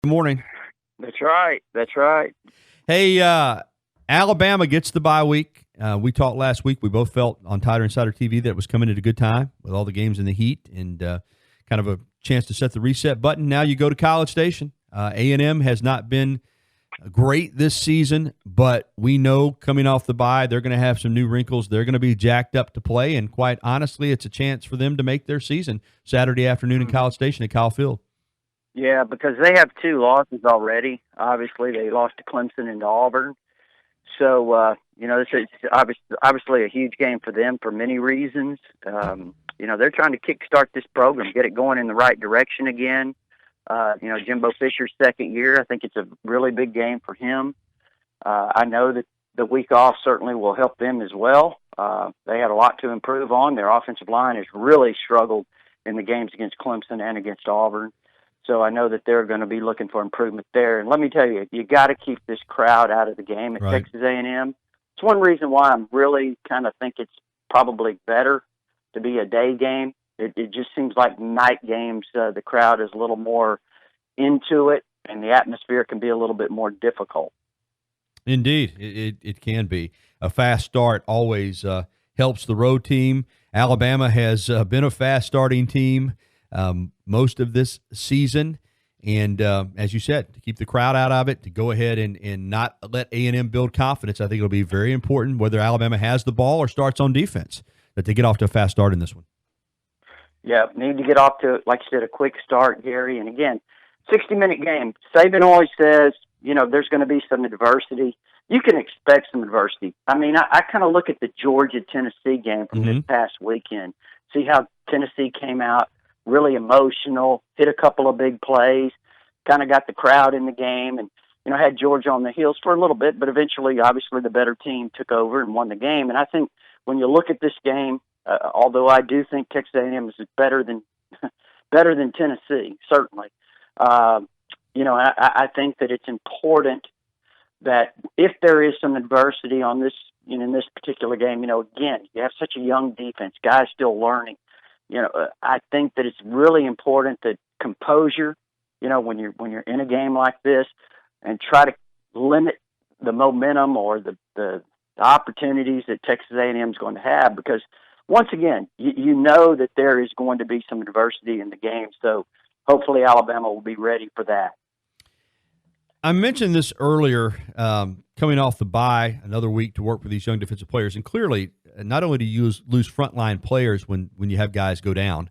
Good morning. That's right. That's right. Hey, Alabama gets the bye week. We talked last week. We both felt on Tider Insider TV that it was coming at a good time with all the games in the heat and kind of a chance to set the reset button. Now you go to College Station. A&M has not been great this season, but we know coming off the bye, they're going to have some new wrinkles. They're going to be jacked up to play, and quite honestly, it's a chance for them to make their season Saturday afternoon in College Station at Kyle Field. Yeah, because they have two losses already. Obviously, they lost to Clemson and to Auburn. So, it's obviously a huge game for them for many reasons. They're trying to kickstart this program, get it going in the right direction again. Jimbo Fisher's second year, I think it's a really big game for him. I know that the week off certainly will help them as well. They had a lot to improve on. Their offensive line has really struggled in the games against Clemson and against Auburn. So I know that they're going to be looking for improvement there. And let me tell you, you got to keep this crowd out of the game at Right. Texas A&M. It's one reason why I'm really kind of think it's probably better to be a day game. It just seems like night games, the crowd is a little more into it, and the atmosphere can be a little bit more difficult. Indeed, it can be. A fast start always helps the road team. Alabama has been a fast starting team most of this season. And as you said, to keep the crowd out of it, to go ahead and not let A&M build confidence, I think it'll be very important whether Alabama has the ball or starts on defense, that they get off to a fast start in this one. Yeah, need to get off to, like you said, a quick start, Gary. And again, 60-minute game. Saban always says, there's going to be some adversity. You can expect some adversity. I mean, I kind of look at the Georgia-Tennessee game from this past weekend, see how Tennessee came out really emotional, hit a couple of big plays, kind of got the crowd in the game, and, had Georgia on the heels for a little bit, but eventually, obviously, the better team took over and won the game. And I think when you look at this game, although I do think Texas A&M is better than Tennessee, certainly, I think that it's important that if there is some adversity on this, in this particular game, again, you have such a young defense, guys still learning. I think that it's really important that composure, when you're in a game like this, and try to limit the momentum or the opportunities that Texas A&M is going to have, because once again, you know that there is going to be some adversity in the game. So hopefully Alabama will be ready for that. I mentioned this earlier, coming off the bye, another week to work with these young defensive players. And clearly, not only do you lose frontline players when you have guys go down,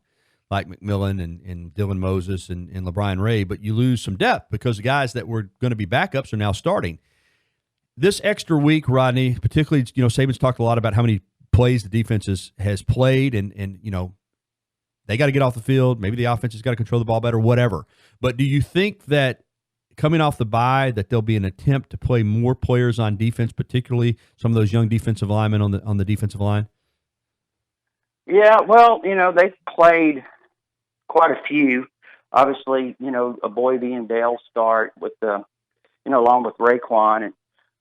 like McMillan and Dylan Moses and LeBron Ray, but you lose some depth because the guys that were going to be backups are now starting. This extra week, Rodney, particularly, Saban's talked a lot about how many plays the defense has played, and they got to get off the field. Maybe the offense has got to control the ball better, whatever. But do you think that coming off the bye, that there'll be an attempt to play more players on defense, particularly some of those young defensive linemen on the defensive line? Yeah, well, they've played quite a few. Obviously, a Boydie and Dale start with along with Raekwon,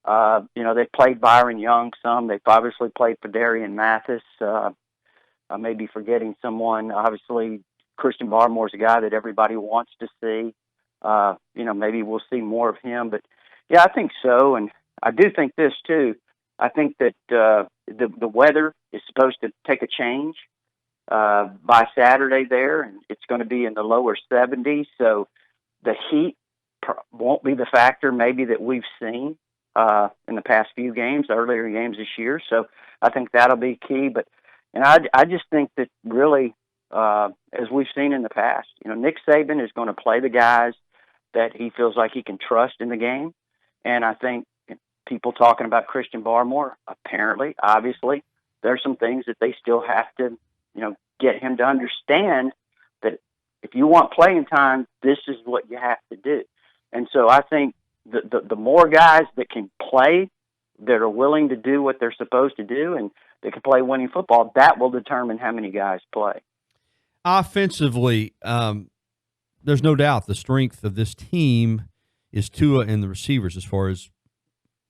and they've played Byron Young some. They've obviously played Fadarian Mathis. I may be forgetting someone. Obviously, Christian Barmore's a guy that everybody wants to see. Maybe we'll see more of him, but yeah, I think so. And I do think this too. I think that the weather is supposed to take a change by Saturday there, and it's going to be in the lower 70s. So the heat won't be the factor maybe that we've seen in the past few games, earlier games this year. So I think that'll be key. But I just think that really, as we've seen in the past, Nick Saban is going to play the guys that he feels like he can trust in the game. And I think people talking about Christian Barmore, apparently, obviously, there's some things that they still have to, get him to understand that if you want playing time, this is what you have to do. And so I think the more guys that can play, that are willing to do what they're supposed to do, and they can play winning football, that will determine how many guys play. Offensively, there's no doubt the strength of this team is Tua and the receivers as far as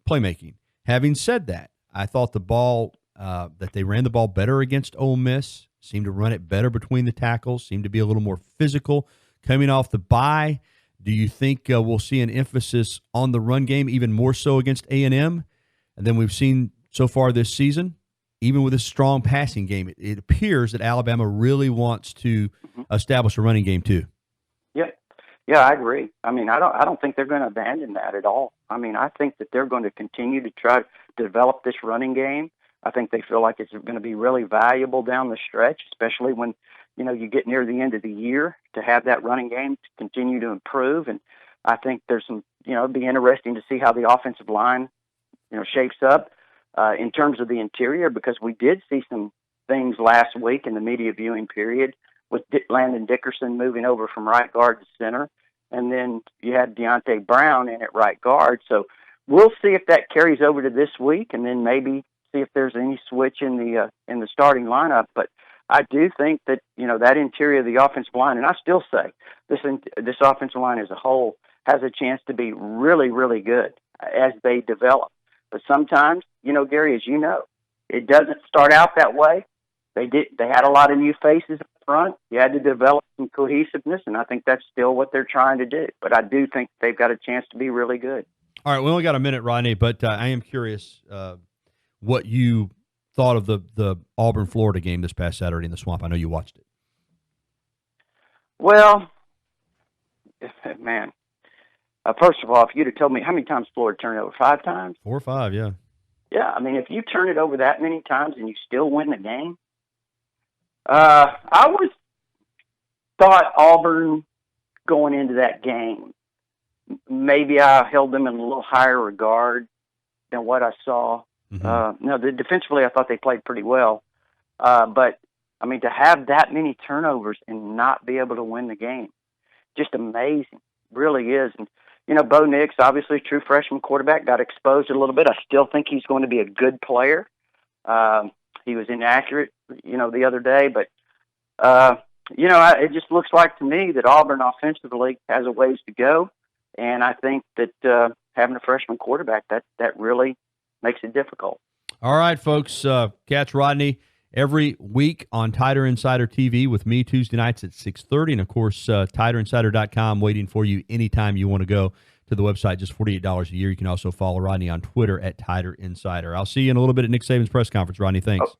playmaking. Having said that, I thought the ball that they ran the ball better against Ole Miss, seemed to run it better between the tackles, seemed to be a little more physical. Coming off the bye, Do you think we'll see an emphasis on the run game even more so against A&M than we've seen so far this season? Even with a strong passing game, it appears that Alabama really wants to establish a running game too. Yeah, I agree. I mean, I don't think they're going to abandon that at all. I mean, I think that they're going to continue to try to develop this running game. I think they feel like it's going to be really valuable down the stretch, especially when, you get near the end of the year, to have that running game to continue to improve. And I think there's some, it'd be interesting to see how the offensive line, shapes up in terms of the interior, because we did see some things last week in the media viewing period with Landon Dickerson moving over from right guard to center. And then you had Deontay Brown in at right guard. So we'll see if that carries over to this week, and then maybe see if there's any switch in the starting lineup. But I do think that, that interior of the offensive line, and I still say this offensive line as a whole has a chance to be really, really good as they develop. But sometimes, Gary, as you know, it doesn't start out that way. They had a lot of new faces up front. You had to develop some cohesiveness, and I think that's still what they're trying to do. But I do think they've got a chance to be really good. All right, we only got a minute, Rodney, but I am curious what you thought of the Auburn-Florida game this past Saturday in the Swamp. I know you watched it. Well, man, first of all, if you'd have told me how many times Florida turned it over, 5 times? 4 or 5, yeah. Yeah, I mean, if you turn it over that many times and you still win the game, I thought Auburn going into that game, maybe I held them in a little higher regard than what I saw. No, defensively, I thought they played pretty well. But, I mean, to have that many turnovers and not be able to win the game, just amazing, really is. And, Bo Nix, obviously a true freshman quarterback, got exposed a little bit. I still think he's going to be a good player. He was inaccurate, the other day. But, it just looks like to me that Auburn offensively has a ways to go. And I think that having a freshman quarterback, that really makes it difficult. All right, folks. Catch Rodney every week on Tighter Insider TV with me Tuesday nights at 6:30. And, of course, TighterInsider.com waiting for you anytime you want to go to the website, just $48 a year. You can also follow Rodney on Twitter at Tighter Insider. I'll see you in a little bit at Nick Saban's press conference, Rodney. Thanks.